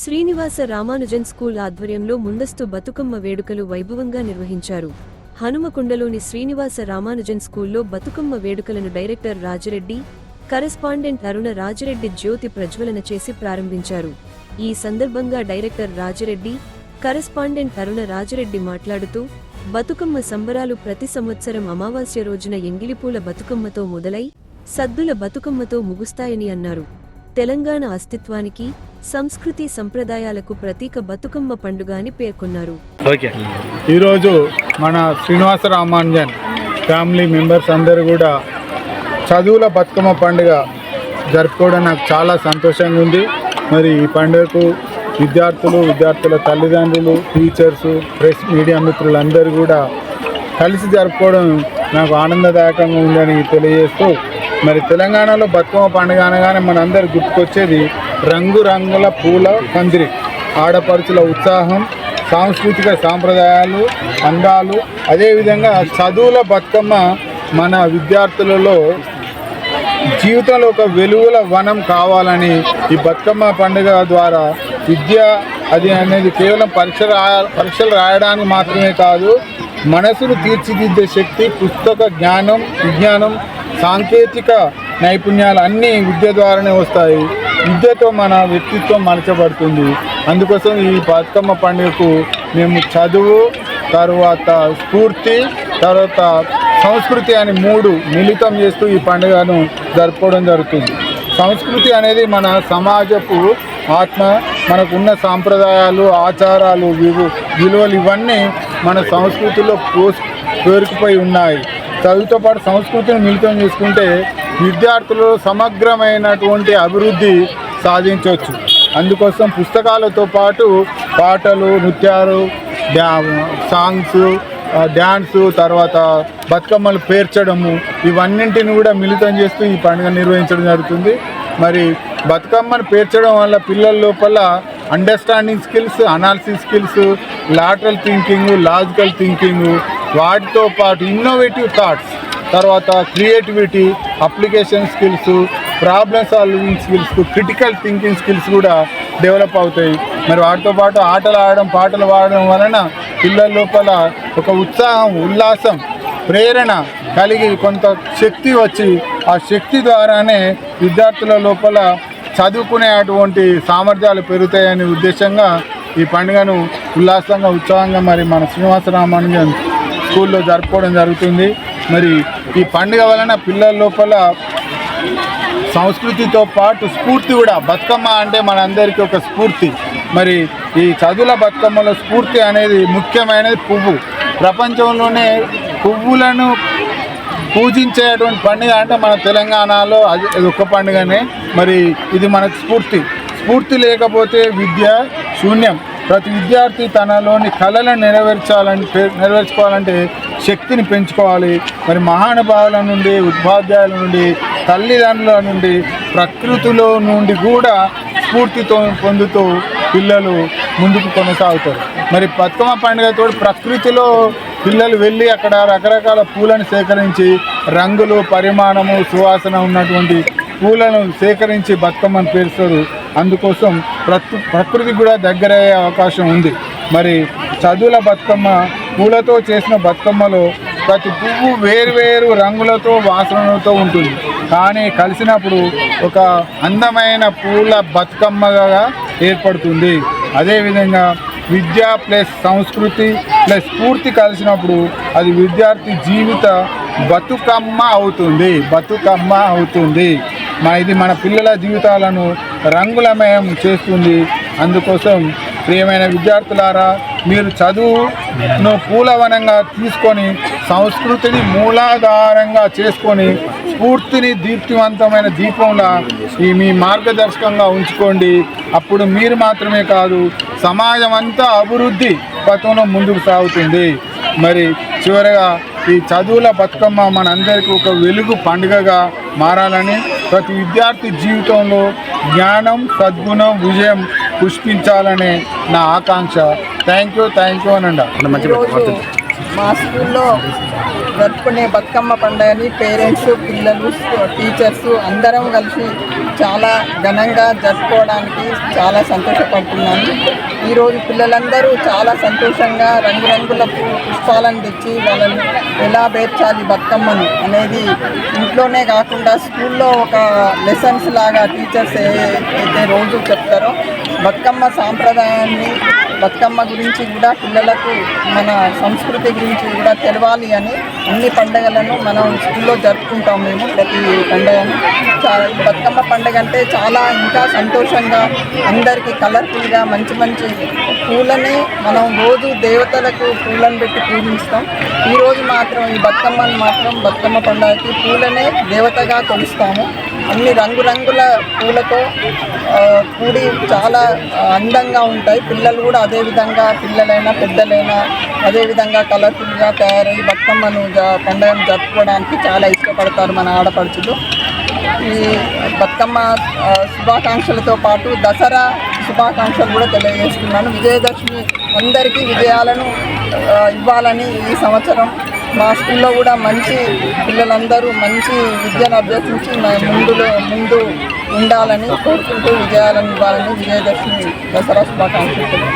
Srinivasa Ramanujan school ఆధ్వర్యంలో ముందస్తు బతుకమ్మ వేడుకలు వైభవంగా నిర్వహించారు. హనుమకొండలోని శ్రీనివాస రామానుజన్ స్కూల్లో బతుకమ్మ వేడుకలను డైరెక్టర్ రాజిరెడ్డి, కరెస్పాండెంట్ అరుణ రాజిరెడ్డి జ్యోతి ప్రజ్వలన చేసి ప్రారంభించారు. ఈ సందర్భంగా డైరెక్టర్ రాజిరెడ్డి, కరెస్పాండెంట్ అరుణ రాజిరెడ్డి మాట్లాడుతూ, బతుకమ్మ సంబరాలు ప్రతి సంవత్సరం అమావాస్య రోజున ఎంగిలిపూల బతుకమ్మతో మొదలై సద్దుల బతుకమ్మతో ముగుస్తాయని అన్నారు. తెలంగాణ అస్తిత్వానికి, సంస్కృతి సంప్రదాయాలకు ప్రతీక బతుకమ్మ పండుగ అని పేర్కొన్నారు. ఈరోజు మన శ్రీనివాస రామానుజన్ ఫ్యామిలీ మెంబర్స్ అందరూ కూడా చదువుల బతుకమ్మ పండుగ జరుపుకోవడం నాకు చాలా సంతోషంగా ఉంది. మరి ఈ పండుగకు విద్యార్థుల తల్లిదండ్రులు, టీచర్స్, ప్రెస్ మీడియా మిత్రులందరూ కూడా కలిసి జరుపుకోవడం నాకు ఆనందదాయకంగా ఉందని తెలియజేస్తూ, మరి తెలంగాణలో బతుకమ్మ పండుగ అనగానే మనందరూ గుర్తుకొచ్చేది రంగురంగుల పూల పందిరి, ఆడపడుచుల ఉత్సాహం, సాంస్కృతిక సాంప్రదాయాలు, అందాలు. అదేవిధంగా చదువుల బతుకమ్మ మన విద్యార్థులలో జీవితంలో ఒక వెలుగుల వనం కావాలని ఈ బతుకమ్మ పండుగ ద్వారా విద్య అనేది కేవలం పరీక్షలు రాయడానికి మాత్రమే కాదు, మనసును తీర్చిదిద్దే శక్తి, పుస్తక జ్ఞానం, విజ్ఞానం, సాంకేతిక నైపుణ్యాలు అన్నీ విద్య ద్వారానే వస్తాయి. విద్యతో మన వ్యక్తిత్వం మలచబడుతుంది. అందుకోసం ఈ బతుకమ్మ పండుగకు మేము చదువు, తర్వాత స్ఫూర్తి, తర్వాత సంస్కృతి అని 3 మిళితం చేస్తూ ఈ పండుగను జరుపుకోవడం జరుగుతుంది. సంస్కృతి అనేది మన సమాజపు ఆత్మ, మనకున్న సాంప్రదాయాలు, ఆచారాలు, విలువలు ఇవన్నీ మన సంస్కృతిలో పేరుకుపోయి ఉన్నాయి. చదువుతో పాటు సంస్కృతిని మిళితం చేసుకుంటే విద్యార్థులు సమగ్రమైనటువంటి అభివృద్ధి సాధించవచ్చు. అందుకోసం పుస్తకాలతో పాటు పాటలు, నృత్యాలు, సాంగ్స్, డ్యాన్సు, తర్వాత బతుకమ్మలు పేర్చడము, ఇవన్నింటిని కూడా మిళితం చేస్తూ ఈ పండుగ నిర్వహించడం జరుగుతుంది. మరి బతుకమ్మను పేర్చడం వల్ల పిల్లల లోపల understanding skills, analysis skills, lateral thinking, logical thinking, వాటితో పాటు ఇన్నోవేటివ్ థాట్స్, తర్వాత creativity, application skills, problem solving skills, critical thinking skills కూడా డెవలప్ అవుతాయి. మరి వాటితో పాటు ఆటలు ఆడడం, పాటలు పాడడం వలన పిల్లల లోపల ఒక ఉత్సాహం, ఉల్లాసం, ప్రేరణ కలిగి కొంత శక్తి వచ్చి ఆ శక్తి ద్వారానే విద్యార్థుల లోపల చదువుకునే అటువంటి సామర్థ్యాలు పెరుగుతాయనే ఉద్దేశంగా ఈ పండుగను ఉల్లాసంగా, ఉత్సాహంగా మరి మన శ్రీనివాస రామానుజన్ స్కూల్లో జరుపుకోవడం జరుగుతుంది. మరి ఈ పండుగ వలన పిల్లల లోపల సంస్కృతితో పాటు స్ఫూర్తి కూడా, బతుకమ్మ అంటే మనందరికీ ఒక స్ఫూర్తి. మరి ఈ చదువుల బతుకమ్మలో స్ఫూర్తి అనేది ముఖ్యమైనది పువ్వు. ప్రపంచంలోనే పువ్వులను పూజించేటువంటి పండుగ అంటే మన తెలంగాణలో అది ఒక పండుగనే. మరి ఇది మనకు స్ఫూర్తి లేకపోతే విద్య శూన్యం. ప్రతి విద్యార్థి తనలోని కళలను నెరవేర్చుకోవాలంటే శక్తిని పెంచుకోవాలి. మరి మహానుభావుల నుండి, ఉపాధ్యాయుల నుండి, తల్లిదండ్రుల నుండి, ప్రకృతిలో నుండి కూడా స్ఫూర్తితో పొందుతూ పిల్లలు ముందుకు కొనసాగుతారు. మరి బతుకమ్మ పండుగతో ప్రకృతిలో పిల్లలు వెళ్ళి అక్కడ రకరకాల పూలను సేకరించి, రంగులు, పరిమాణము, సువాసన ఉన్నటువంటి పూలను సేకరించి బతుకమ్మను పేరుస్తారు. అందుకోసం ప్రకృతికి కూడా దగ్గరయ్యే అవకాశం ఉంది. మరి చదువుల బతుకమ్మ, పూలతో చేసిన బతుకమ్మలో ప్రతి పువ్వు వేరువేరు రంగులతో, వాసనలతో ఉంటుంది. కానీ కలిసినప్పుడు ఒక అందమైన పూల బతుకమ్మగా ఏర్పడుతుంది. అదేవిధంగా విద్య ప్లస్ సంస్కృతి ప్లస్ స్ఫూర్తి కలిసినప్పుడు అది విద్యార్థి జీవిత బతుకమ్మ అవుతుంది. ఇది మన పిల్లల జీవితాలను రంగులమయం చేస్తుంది. అందుకోసం ప్రియమైన విద్యార్థులారా, మీరు చదువును పూలవనంగా తీసుకొని, సంస్కృతిని మూలాధారంగా చేసుకొని, స్ఫూర్తిని దీప్తివంతమైన దీపంలా మీ మార్గదర్శకంగా ఉంచుకోండి. అప్పుడు మీరు మాత్రమే కాదు, సమాజం అంతా అభివృద్ధి పథంలో ముందుకు సాగుతుంది. మరి చివరగా ఈ చదువుల బతుకమ్మ మనందరికీ ఒక వెలుగు పండుగగా మారాలని, ప్రతి విద్యార్థి జీవితంలో జ్ఞానం, సద్గుణం, విజయం పుష్పించాలనే నా ఆకాంక్ష. థ్యాంక్ యూ అనండి. మా స్కూల్లో జరుపుకునే బతుకమ్మ పండుగని పేరెంట్స్, పిల్లలు, టీచర్స్ అందరం కలిసి చాలా ఘనంగా జరుపుకోవడానికి చాలా సంతోషపడుతున్నాను. ఈరోజు పిల్లలందరూ చాలా సంతోషంగా రంగురంగుల పుష్పాలను తెచ్చి వాళ్ళని ఎలా పేర్చాలి బతుకమ్మను అనేది ఇంట్లోనే కాకుండా స్కూల్లో ఒక లెసన్స్ లాగా టీచర్స్ అయితే రోజు చెప్తారో బతుకమ్మ సాంప్రదాయాన్ని, బతుకమ్మ గురించి కూడా పిల్లలకు మన సంస్కృతి గురించి కూడా తెలవాలి అని అన్ని పండుగలను మనం స్కూల్లో జరుపుకుంటాం. మేము ప్రతి పండుగను బతుకమ్మ పండుగ అంటే చాలా ఇంకా సంతోషంగా అందరికీ కలర్ఫుల్గా మంచి మంచి పూలని మనం రోజు దేవతలకు పూలను పెట్టి పూజిస్తాం. ఈరోజు మాత్రం ఈ బతుకమ్మను మాత్రం బతుకమ్మ పండుగకి పూలనే దేవతగా కొలుస్తాము. అన్ని రంగురంగుల పూలతో కూడి చాలా అందంగా ఉంటాయి. పిల్లలు కూడా అదేవిధంగా, పిల్లలైనా పెద్దలైనా అదేవిధంగా కలర్ఫుల్గా తయారై బతుకమ్మను పండుగను జరుపుకోవడానికి చాలా ఇష్టపడతారు మన ఆడపడుచులు. ఈ బతుకమ్మ శుభాకాంక్షలతో పాటు దసరా శుభాకాంక్షలు కూడా తెలియజేస్తున్నాను. విజయదశమి అందరికీ విజయాలను ఇవ్వాలని ఈ సంవత్సరం మా స్కూల్లో కూడా మంచి పిల్లలందరూ మంచి విద్యను అభ్యసించి ముందు ఉండాలని కోరుకుంటూ విజయాలను ఇవ్వాలని విజయదశమి దసరా శుభాకాంక్షలు.